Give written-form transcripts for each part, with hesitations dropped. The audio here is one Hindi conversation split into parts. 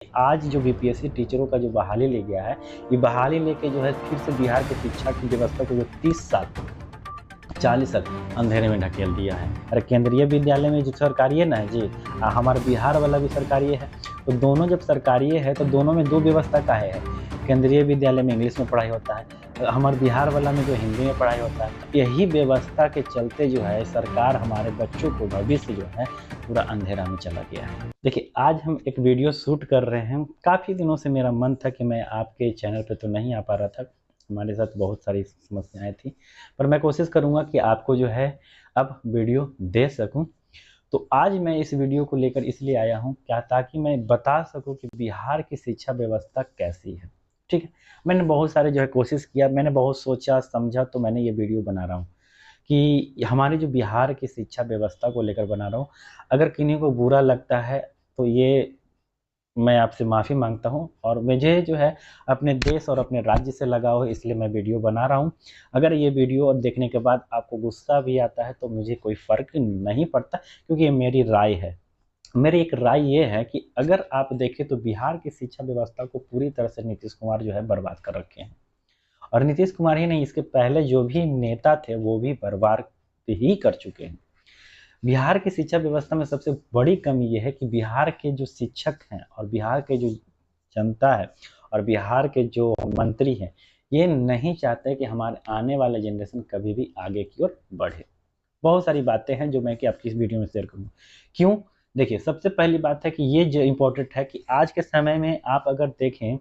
आज जो बीपीएससी टीचरों का जो बहाली ले गया है, ये बहाली लेके जो है फिर से बिहार की शिक्षा की व्यवस्था को जो 30 साल 40 साल अंधेरे में ढकेल दिया है। अरे केंद्रीय विद्यालय में जो सरकारी है ना जी, हमारा बिहार वाला भी सरकारी है, तो दोनों जब सरकारी है तो दोनों में दो व्यवस्था का है। केंद्रीय विद्यालय में इंग्लिश में पढ़ाई होता है, हमारे बिहार वाला में जो हिंदी में पढ़ाई होता है। यही व्यवस्था के चलते जो है सरकार हमारे बच्चों को भविष्य जो है पूरा अंधेरा में चला गया है। देखिए, आज हम एक वीडियो शूट कर रहे हैं। काफ़ी दिनों से मेरा मन था कि मैं आपके चैनल पे तो नहीं आ पा रहा था, हमारे साथ बहुत सारी समस्याएं थी, पर मैं कोशिश करूंगा कि आपको जो है अब वीडियो दे सकूं। तो आज मैं इस वीडियो को लेकर इसलिए आया हूं क्या, ताकि मैं बता सकूं कि बिहार की शिक्षा व्यवस्था कैसी है। ठीक है, मैंने बहुत सारे जो है कोशिश किया, मैंने बहुत सोचा समझा, तो मैंने ये वीडियो बना रहा हूँ कि हमारे जो बिहार की शिक्षा व्यवस्था को लेकर बना रहा हूँ। अगर किन्हीं को बुरा लगता है तो ये मैं आपसे माफ़ी मांगता हूँ, और मुझे जो है अपने देश और अपने राज्य से लगाव है, इसलिए मैं वीडियो बना रहा हूँ। अगर ये वीडियो और देखने के बाद आपको गुस्सा भी आता है तो मुझे कोई फ़र्क नहीं पड़ता, क्योंकि ये मेरी राय है। मेरी एक राय ये है कि अगर आप देखें तो बिहार की शिक्षा व्यवस्था को पूरी तरह से नीतीश कुमार जो है बर्बाद कर रखे हैं। और नीतीश कुमार ही नहीं, इसके पहले जो भी नेता थे वो भी बर्बाद ही कर चुके हैं। बिहार की शिक्षा व्यवस्था में सबसे बड़ी कमी ये है कि बिहार के जो शिक्षक हैं और बिहार के जो जनता है और बिहार के जो मंत्री हैं, ये नहीं चाहते कि हमारे आने वाला जनरेशन कभी भी आगे की ओर बढ़े। बहुत सारी बातें हैं जो मैं कि आपकी इस वीडियो में शेयर करूँगा। क्यों? देखिए, सबसे पहली बात है कि ये जो इम्पोर्टेंट है कि आज के समय में आप अगर देखें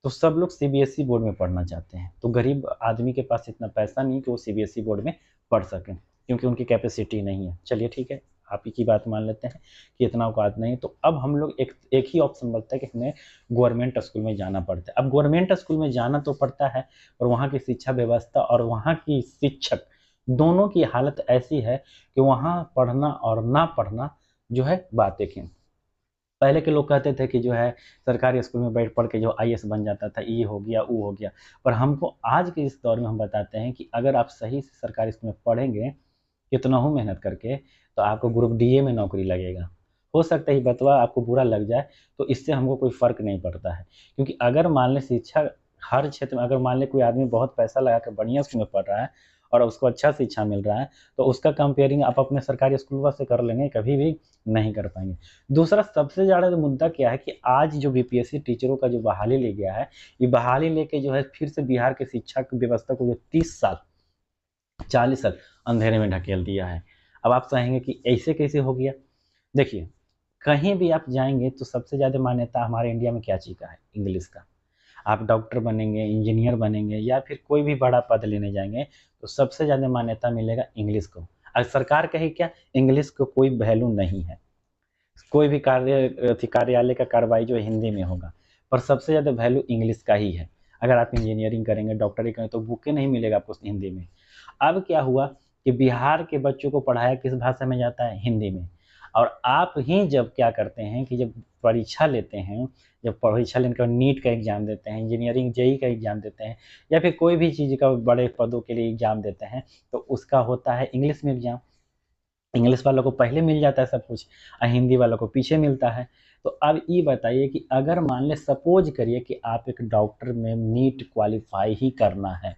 तो सब लोग सीबीएसई बोर्ड में पढ़ना चाहते हैं। तो गरीब आदमी के पास इतना पैसा नहीं कि वो सीबीएसई बोर्ड में पढ़ सकें, क्योंकि उनकी कैपेसिटी नहीं है। चलिए ठीक है, आप ही की बात मान लेते हैं कि इतना औकात नहीं है, तो अब हम लोग एक ही ऑप्शन बचता है कि हमें गवर्नमेंट स्कूल में जाना पड़ता है। अब गवर्नमेंट स्कूल में जाना तो पड़ता है, और वहाँ की शिक्षा व्यवस्था और वहाँ की शिक्षक दोनों की हालत ऐसी है कि वहाँ पढ़ना और ना पढ़ना जो है बात एक है। पहले के लोग कहते थे कि जो है सरकारी स्कूल में बैठ पढ़ के जो आईएएस बन जाता था, ये हो गया, वो हो गया। पर हमको आज के इस दौर में हम बताते हैं कि अगर आप सही से सरकारी स्कूल में पढ़ेंगे, कितना हो मेहनत करके, तो आपको ग्रुप डीए में नौकरी लगेगा। हो सकता है ये बतवा आपको बुरा लग जाए, तो इससे हमको कोई फ़र्क नहीं पड़ता है। क्योंकि अगर मान लें शिक्षा हर क्षेत्र में, अगर मान लें कोई आदमी बहुत पैसा लगा कर बढ़िया स्कूल में पढ़ रहा है और उसको अच्छा शिक्षा मिल रहा है, तो उसका कंपेयरिंग आप अपने सरकारी स्कूल से कर लेंगे, कभी भी नहीं कर पाएँगे। दूसरा सबसे ज़्यादा जो मुद्दा क्या है कि आज जो बीपीएससी टीचरों का जो बहाली ले गया है, ये बहाली लेके जो है फिर से बिहार की शिक्षा की व्यवस्था को जो 30 साल 40 साल अंधेरे में ढकेल दिया है। अब आप कहेंगे कि ऐसे कैसे हो गया? देखिए, कहीं भी आप जाएँगे तो सबसे ज़्यादा मान्यता हमारे इंडिया में क्या चीज़ का है? इंग्लिश का। आप डॉक्टर बनेंगे, इंजीनियर बनेंगे या फिर कोई भी बड़ा पद लेने जाएँगे, तो सबसे ज़्यादा मान्यता मिलेगा इंग्लिश को। सरकार कहे क्या? इंग्लिश को कोई वैल्यू नहीं है। कोई भी कार्यालय का कार्रवाई जो है हिंदी में होगा, पर सबसे ज़्यादा वैल्यू इंग्लिश का ही है। अगर आप इंजीनियरिंग करेंगे, डॉक्टरी करेंगे, तो बुकें नहीं मिलेगा आपको हिंदी में। अब क्या हुआ कि बिहार के बच्चों को पढ़ाया किस भाषा में जाता है? हिंदी में। और आप ही जब क्या करते हैं कि जब परीक्षा लेते हैं, जब परीक्षा लेने के बाद नीट का एग्ज़ाम देते हैं, इंजीनियरिंग जेईई का एग्ज़ाम देते हैं, या फिर कोई भी चीज़ का बड़े पदों के लिए एग्ज़ाम देते हैं, तो उसका होता है इंग्लिश में एग्ज़ाम। इंग्लिश वालों को पहले मिल जाता है सब कुछ, और हिंदी वालों को पीछे मिलता है। तो अब ये बताइए कि अगर मान लें, सपोज़ करिए कि आप एक डॉक्टर में नीट क्वालीफ़ाई ही करना है।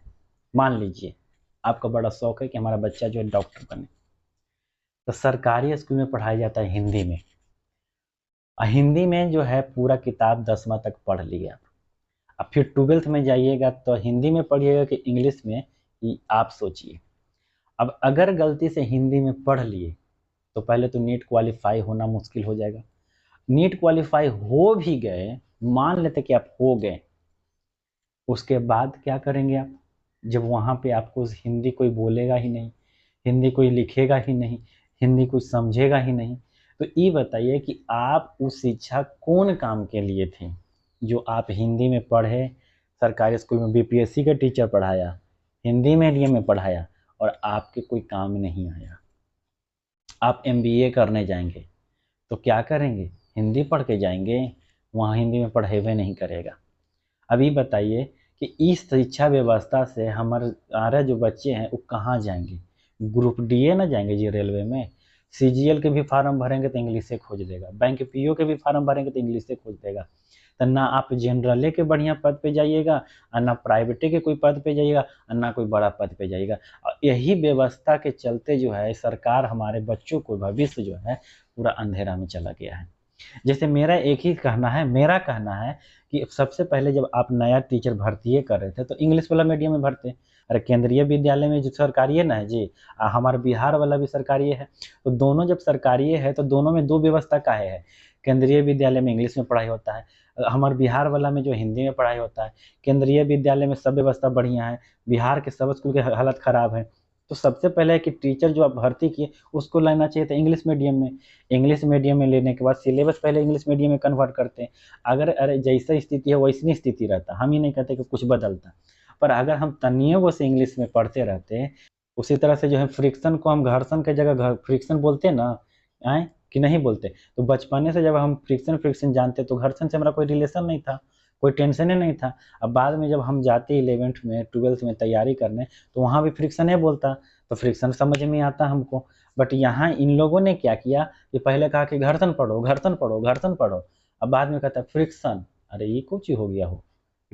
मान लीजिए, आपका बड़ा शौक है कि हमारा बच्चा जो है डॉक्टर बने। तो सरकारी स्कूल में पढ़ाया जाता है हिंदी में। हिंदी में जो है पूरा किताब 10वां तक पढ़ लिए आप। अब फिर 12th में जाइएगा तो हिंदी में पढ़िएगा कि इंग्लिश में, ये आप सोचिए। अब अगर गलती से हिंदी में पढ़ लिए, तो पहले तो नीट क्वालीफ़ाई होना मुश्किल हो जाएगा। नीट क्वालीफ़ाई हो भी गए, मान लेते कि आप हो गए, उसके बाद क्या करेंगे आप? जब वहाँ पे आपको हिंदी कोई बोलेगा ही नहीं, हिंदी कोई लिखेगा ही नहीं, हिंदी कोई समझेगा ही नहीं, तो ये बताइए कि आप उस शिक्षा कौन काम के लिए थी? जो आप हिंदी में पढ़े, सरकारी स्कूल में बीपीएससी का टीचर पढ़ाया, हिंदी मीडियम में पढ़ाया, और आपके कोई काम नहीं आया। आप एमबीए करने जाएँगे, तो क्या करेंगे? हिंदी पढ़ के जाएँगे, वहाँ हिंदी में पढ़ेबे नहीं करेगा। अब ये बताइए कि इस शिक्षा व्यवस्था से हमारे जो बच्चे हैं वो कहाँ जाएँगे? ग्रुप डीए ना जाएँगे जी रेलवे में? सीजीएल के भी फार्म भरेंगे तो इंग्लिश से खोज देगा, बैंक पीओ के भी फार्म भरेंगे तो इंग्लिश से खोज देगा। तो ना आप जनरले के बढ़िया पद पे जाइएगा और ना प्राइवेटे के कोई पद पे जाइएगा और ना कोई बड़ा पद पे जाइएगा। और यही व्यवस्था के चलते जो है सरकार हमारे बच्चों को भविष्य जो है पूरा अंधेरा में चला गया है। जैसे मेरा एक ही कहना है, मेरा कहना है कि सबसे पहले जब आप नया टीचर भर्ती कर रहे थे तो इंग्लिश वाला मीडियम में भरते। अरे केंद्रीय विद्यालय में जो सरकारी है ना जी, हमारा बिहार वाला भी सरकारी है, तो दोनों जब सरकारी है तो दोनों में दो व्यवस्था काहे है। केंद्रीय विद्यालय में इंग्लिश में पढ़ाई होता है, हमारे बिहार वाला में जो हिंदी में पढ़ाई होता है। केंद्रीय विद्यालय में सब व्यवस्था बढ़िया है, बिहार के सब स्कूल के हालत ख़राब है। तो सबसे पहले है कि टीचर जो आप भर्ती किए उसको लेना चाहिए था इंग्लिश मीडियम में। इंग्लिश मीडियम में लेने के बाद सिलेबस पहले इंग्लिश मीडियम में कन्वर्ट करते हैं। अगर अरे जैसा स्थिति है वैसी स्थिति रहता, हम ही नहीं कहते कि कुछ बदलता, पर अगर हम तनियों से इंग्लिश में पढ़ते रहते, उसी तरह से जो है फ्रिक्शन को हम घर्षण की जगह फ्रिक्शन बोलते ना, आए कि नहीं बोलते। तो बचपने से जब हम फ्रिक्शन जानते तो घर्षण से हमारा कोई रिलेशन नहीं था, कोई टेंशन ही नहीं था। अब बाद में जब हम जाते 11th में 12th में तैयारी करने तो वहाँ भी फ्रिक्शन ही बोलता, तो फ्रिक्शन समझ में आता हमको। बट यहाँ इन लोगों ने क्या किया कि पहले कहा कि घर्षण पढ़ो, घर्षण पढ़ो, घर्षण पढ़ो, अब बाद में कहता है फ्रिक्शन। अरे ये कुछ हो गया हो,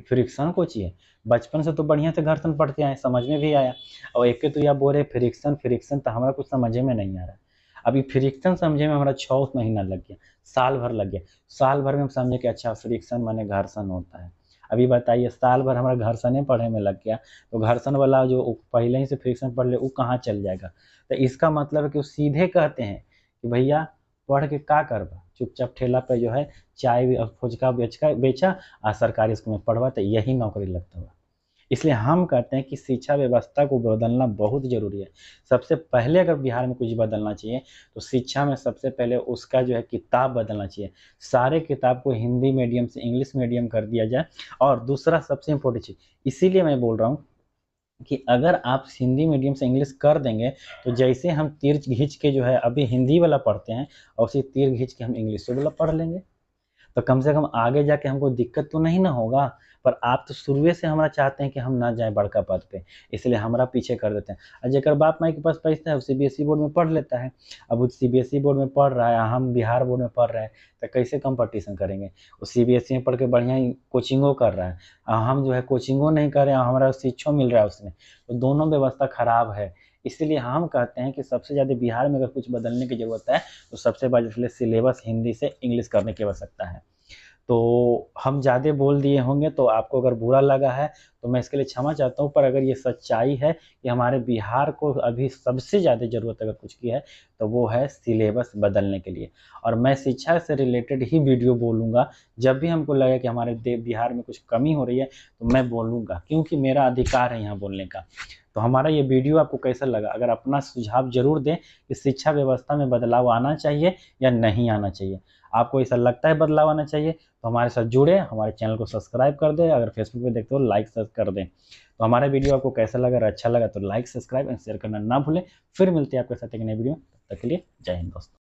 फ्रिक्शन को चाहिए। बचपन से तो बढ़िया से घर्षण पढ़ते आए, समझ में भी आया, और एक तो आप बोल रहे फ्रिक्शन फ्रिक्शन, तो हमारा कुछ समझ में नहीं आ रहा। अभी फ्रिक्शन समझे में हमारा 6 महीना लग गया, साल भर लग गया। साल भर में हम समझे कि अच्छा फ्रिक्शन माने घर्षण होता है। अभी बताइए साल भर हमारा घर्षण पढ़े में लग गया, तो घर्षण वाला जो पहले ही से फ्रिक्शन पढ़ ले वो कहाँ चल जाएगा। तो इसका मतलब है कि वो सीधे कहते हैं कि भैया पढ़ के का करबा, चुपचाप ठेला पे जो है चाय फुचका बेचा आ सरकारी स्कूल में पढ़वा, तो यही नौकरी लगता हुआ। इसलिए हम कहते हैं कि शिक्षा व्यवस्था को बदलना बहुत ज़रूरी है। सबसे पहले अगर बिहार में कुछ बदलना चाहिए तो शिक्षा में सबसे पहले उसका जो है किताब बदलना चाहिए। सारे किताब को हिंदी मीडियम से इंग्लिश मीडियम कर दिया जाए। और दूसरा सबसे इम्पोर्टेंट चीज़, इसीलिए मैं बोल रहा हूँ कि अगर आप हिंदी मीडियम से इंग्लिश कर देंगे तो जैसे हम तीर खींच के जो है अभी हिंदी वाला पढ़ते हैं और उसी तीर खींच के हम इंग्लिश वाला पढ़ लेंगे, तो कम से कम आगे जाके हमको दिक्कत तो नहीं ना होगा। पर आप तो शुरुए से हमारा चाहते हैं कि हम ना जाएँ बड़का पद पे, इसलिए हमारा पीछे कर देते हैं। और जेकर बाप माई के पास पैसा है वो सीबीएसई बोर्ड में पढ़ लेता है। अब वो सीबीएसई बोर्ड में पढ़ रहा है, हम बिहार बोर्ड में पढ़ रहे हैं, तो कैसे कंपटीशन करेंगे। वो सीबीएसई में पढ़ के बढ़िया ही कोचिंगो कर रहा है, हम जो है कोचिंगो नहीं कर रहे हैं, हमारा शिक्षो मिल रहा है उसमें, तो दोनों व्यवस्था खराब है। इसलिए हम कहते हैं कि सबसे ज़्यादा बिहार में अगर कुछ बदलने की ज़रूरत है तो सबसे पहले सिलेबस हिंदी से इंग्लिश करने की आवश्यकता है। तो हम ज़्यादा बोल दिए होंगे, तो आपको अगर बुरा लगा है तो मैं इसके लिए क्षमा चाहता हूँ, पर अगर ये सच्चाई है कि हमारे बिहार को अभी सबसे ज़्यादा ज़रूरत अगर कुछ की है तो वो है सिलेबस बदलने के लिए। और मैं शिक्षा से रिलेटेड ही वीडियो बोलूँगा, जब भी हमको लगे कि हमारे बिहार में कुछ कमी हो रही है तो मैं बोलूँगा, क्योंकि मेरा अधिकार है यहाँ बोलने का। तो हमारा ये वीडियो आपको कैसा लगा, अगर अपना सुझाव ज़रूर दें कि शिक्षा व्यवस्था में बदलाव आना चाहिए या नहीं आना चाहिए। आपको ऐसा लगता है बदलाव आना चाहिए तो हमारे साथ जुड़े, हमारे चैनल को सब्सक्राइब कर दें, अगर फेसबुक पे देखते हो लाइक कर दें। तो हमारा वीडियो आपको कैसा लगा, अगर अच्छा लगा तो लाइक सब्सक्राइब एंड शेयर करना ना भूलें। फिर मिलते हैं आपके साथ एक नई वीडियो, तब तक के लिए जय हिंद दोस्तों।